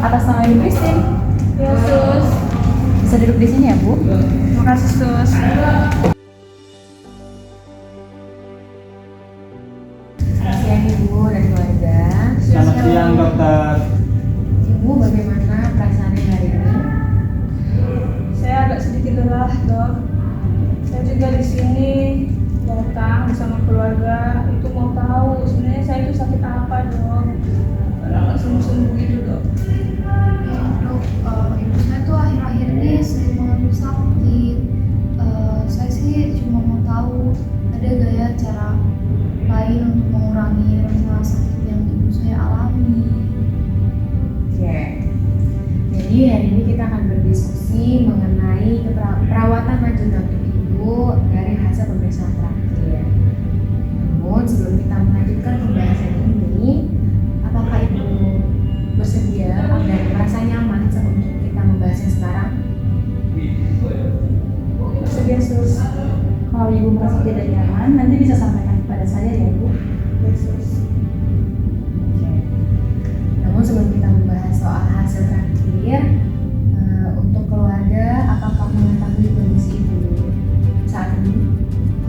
Atas nama Ibu Christine. Ya, Sus. Bisa duduk di sini ya, Bu? Makasih, Sus. Selamat siang Ibu dan keluarga. Selamat siang, dokter. Ibu, bagaimana perasaannya hari ini? Saya agak sedikit lelah, Dok. Saya juga di sini datang bersama keluarga. Itu mau tahu sebenarnya saya itu sakit apa, Dok. Karena nggak sembuh-sembuh gitu, Dok. Ya, Dok, ibu saya tuh akhir-akhir ini sering mengeluh sakit. Saya sih cuma mau tahu ada gak ya cara lain untuk mengurangi rasa sakit yang ibu saya alami. Oke. Jadi hari ini kita akan berdiskusi mengenai perawatan lanjutan untuk Ibu dari hasil pemeriksaan terakhir. Namun sebelum kita melanjutkan pembahasan ini, apakah Ibu bersedia dan merasa nyaman untuk kita membahasnya sekarang? Bersedia, Sus. Kalau Ibu merasa tidak nyaman, nanti bisa sampaikan kepada saya ya Bu. Ya, Sus. Oke. Namun sebelum kita membahas soal hasil terakhir, untuk keluarga, apakah mengetahui kondisi Ibu saat ini?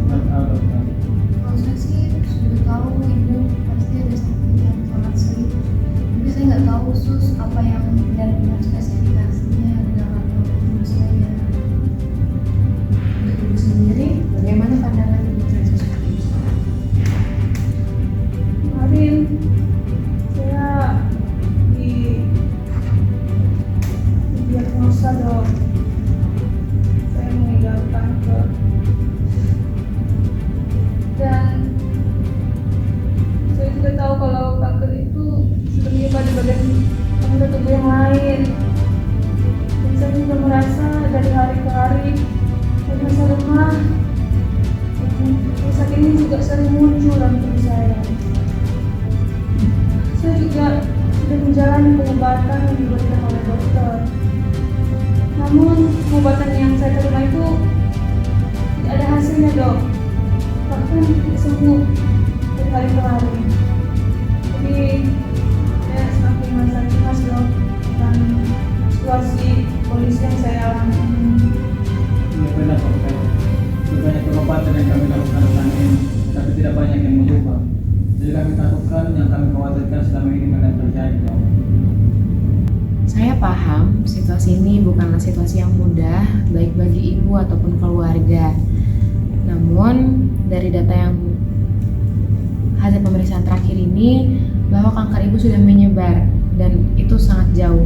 Kalau saya sih sudah tahu ibu pasti ada sakit yang sangat sulit. Tapi saya nggak tahu sus apa yang benar-benar spesifikasinya dalam ibu saya. Untuk Ibu sendiri, bagaimana pandangan Ibu terhadap sosok Ibu sekarang? Kemarin saya di diagnosa, Dok. Saya mengidap kanker. Dan saya juga tahu kalau kanker itu sudah menyebar di bagian anggota tubuh yang lain. Dan saya juga merasa dari hari ke hari saya merasa lemah. Rasa ini juga sering muncul dalam tubuh saya. Saya juga sudah menjalani pengobatan yang diberikan oleh dokter. Namun pengobatan yang saya terima itu tidak ada hasilnya, Dok. Bahkan tidak sembuh dari hari ke hari. Jadi saya semakin merasa cemas, Dok, dan situasi kondisi yang saya alami ini. Ya benar, dokter. Banyak pengobatan yang kami lakukan selama ini, tapi tidak banyak yang berubah. Jadi kami takutkan yang kami khawatirkan selama ini akan terjadi, dok. Saya paham situasi ini bukanlah situasi yang mudah baik bagi Ibu ataupun keluarga. Namun dari data yang hasil pemeriksaan terakhir ini bahwa kanker Ibu sudah menyebar dan itu sangat jauh.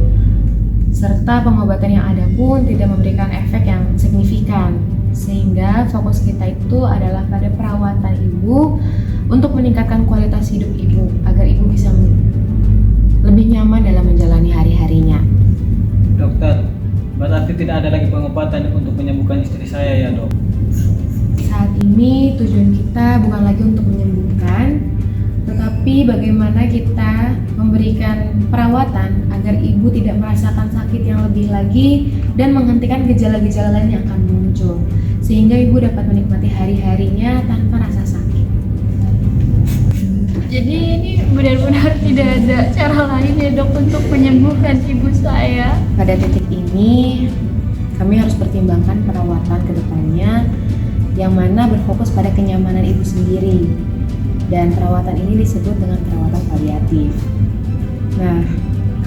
Serta pengobatan yang ada pun tidak memberikan efek yang signifikan. Sehingga fokus kita itu adalah pada perawatan Ibu untuk meningkatkan kualitas hidup Ibu agar Ibu bisa lebih nyaman dalam menjalani hari-harinya. Dokter, berarti tidak ada lagi pengobatan untuk menyembuhkan istri saya ya, dok? Saat ini tujuan kita bukan lagi untuk menyembuhkan, tetapi bagaimana kita memberikan perawatan agar Ibu tidak merasakan sakit yang lebih lagi dan menghentikan gejala-gejala lain yang akan muncul, sehingga Ibu dapat menikmati hari-harinya tanpa rasa sakit. Jadi ini benar-benar tidak ada cara lain ya Dok untuk menyembuhkan ibu saya. Pada titik ini, kami harus pertimbangkan perawatan ke depannya yang mana berfokus pada kenyamanan Ibu sendiri. Dan perawatan ini disebut dengan perawatan paliatif. Nah,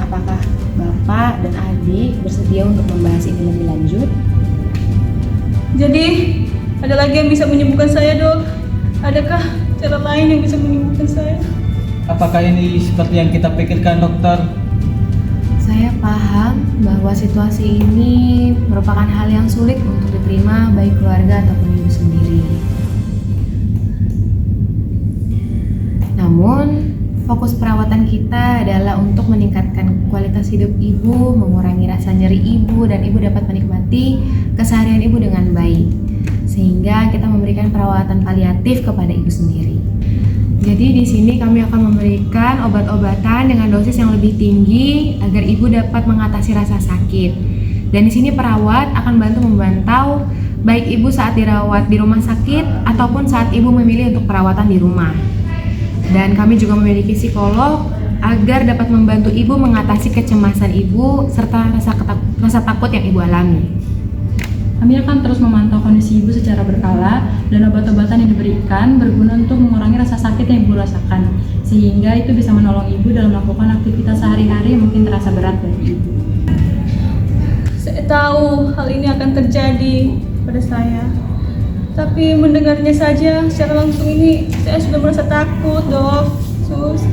apakah Bapak dan Adik bersedia untuk membahas ini lebih lanjut? Jadi ada lagi yang bisa menyembuhkan saya, Dok? Adakah cara lain yang bisa menyembuhkan saya? Apakah ini seperti yang kita pikirkan, dokter? Saya paham bahwa situasi ini merupakan hal yang sulit untuk diterima baik keluarga ataupun Ibu sendiri. Namun, fokus perawatan kita adalah untuk meningkatkan kualitas hidup Ibu, mengurangi rasa nyeri Ibu, dan Ibu dapat menikmati keseharian Ibu dengan baik. Sehingga kita memberikan perawatan paliatif kepada Ibu sendiri. Jadi di sini kami akan memberikan obat-obatan dengan dosis yang lebih tinggi agar Ibu dapat mengatasi rasa sakit. Dan di sini perawat akan bantu memantau baik Ibu saat dirawat di rumah sakit ataupun saat Ibu memilih untuk perawatan di rumah. Dan kami juga memiliki psikolog agar dapat membantu ibu mengatasi kecemasan ibu serta rasa takut yang ibu alami. Kami akan terus memantau kondisi ibu secara berkala dan obat-obatan yang diberikan berguna untuk mengurangi rasa sakit yang ibu rasakan, sehingga itu bisa menolong ibu dalam melakukan aktivitas sehari-hari yang mungkin terasa berat bagi ibu. Saya tahu hal ini akan terjadi pada saya, tapi mendengarnya saja secara langsung ini saya sudah merasa takut, Dok. Sus.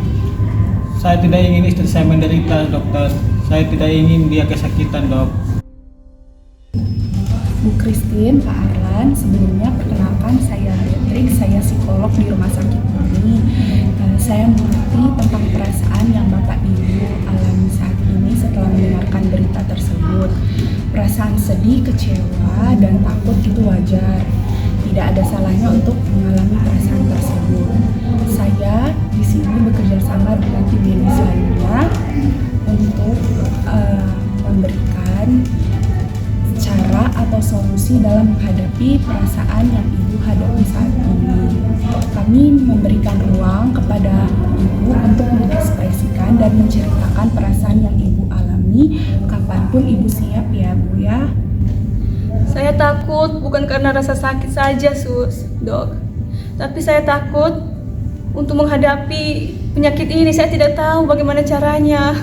Saya tidak ingin istri saya menderita, dokter. Saya tidak ingin dia kesakitan, dok. Bu Christine, Pak Arlan, sebelumnya perkenalkan saya Beatrix, saya psikolog di rumah sakit ini. Saya mengerti tentang perasaan yang Bapak Ibu alami saat ini setelah mendengarkan berita tersebut. Perasaan sedih, kecewa, dan takut itu wajar. Tidak ada salahnya untuk mengalami perasaan tersebut. Saya di sini bekerja sama dengan tim medis lainnya untuk memberikan cara atau solusi dalam menghadapi perasaan yang ibu hadapi saat ini. Kami memberikan ruang kepada ibu untuk mengekspresikan dan menceritakan perasaan yang ibu alami kapanpun ibu siap ya Bu ya. Saya takut bukan karena rasa sakit saja, Sus, Dok. Tapi saya takut untuk menghadapi penyakit ini. Saya tidak tahu bagaimana caranya.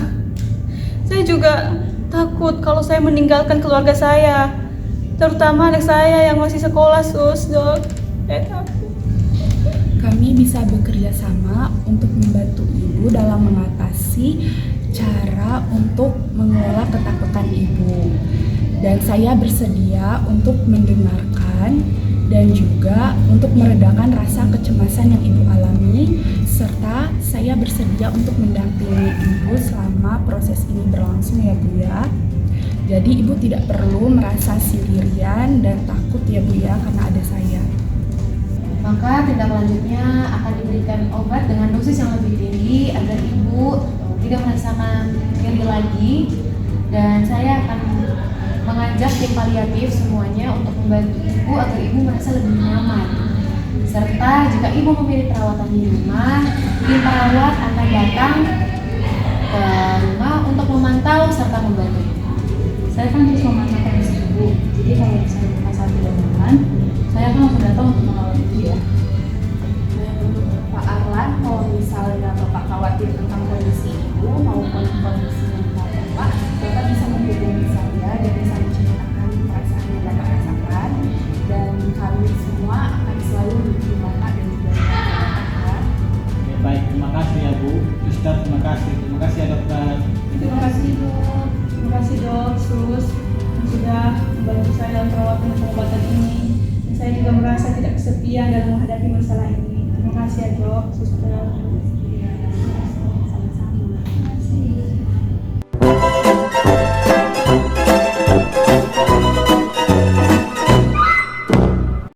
Saya juga takut kalau saya meninggalkan keluarga saya, terutama anak saya yang masih sekolah, Sus, Dok. Saya takut. Kami bisa bekerja sama untuk membantu ibu dalam mengatasi cara untuk mengelola ketakutan ibu. Dan saya bersedia untuk mendengarkan dan juga untuk meredakan rasa kecemasan yang ibu alami, serta saya bersedia untuk mendampingi ibu selama proses ini berlangsung ya Bu ya. Jadi ibu tidak perlu merasa sendirian dan takut ya Bu ya, karena ada saya. Maka tindak lanjutnya akan diberikan obat dengan dosis yang lebih tinggi agar ibu tidak merasakan nyeri lagi, dan saya akan mengajak tim paliatif semuanya untuk membantu ibu agar ibu merasa lebih nyaman. Serta jika ibu memilih perawatan di rumah, tim perawat akan datang ke rumah untuk memantau serta membantu. Saya kan terus memantau kondisi ibu, jadi kalau misalnya merasa tidak nyaman, saya akan langsung datang untuk merawat ibu ya. Pak Arlan, kalau misalnya Bapak khawatir tentang kondisi ibu maupun kondisi Bapak bisa menghubungi saya dan bisa menceritakan perasaan yang Bapak rasakan, dan kami semua akan selalu mendukung Bapak dan juga Bapak. Oke, baik, terima kasih ya Bu. Suster, terima kasih ya dokter. Terima kasih, Dok. Terima kasih, Dok, Sus, yang sudah membantu saya dalam perawatan dan pengobatan ini. Dan saya juga merasa tidak kesepian dalam menghadapi masalah ini. Terima kasih ya, Dok, Suster.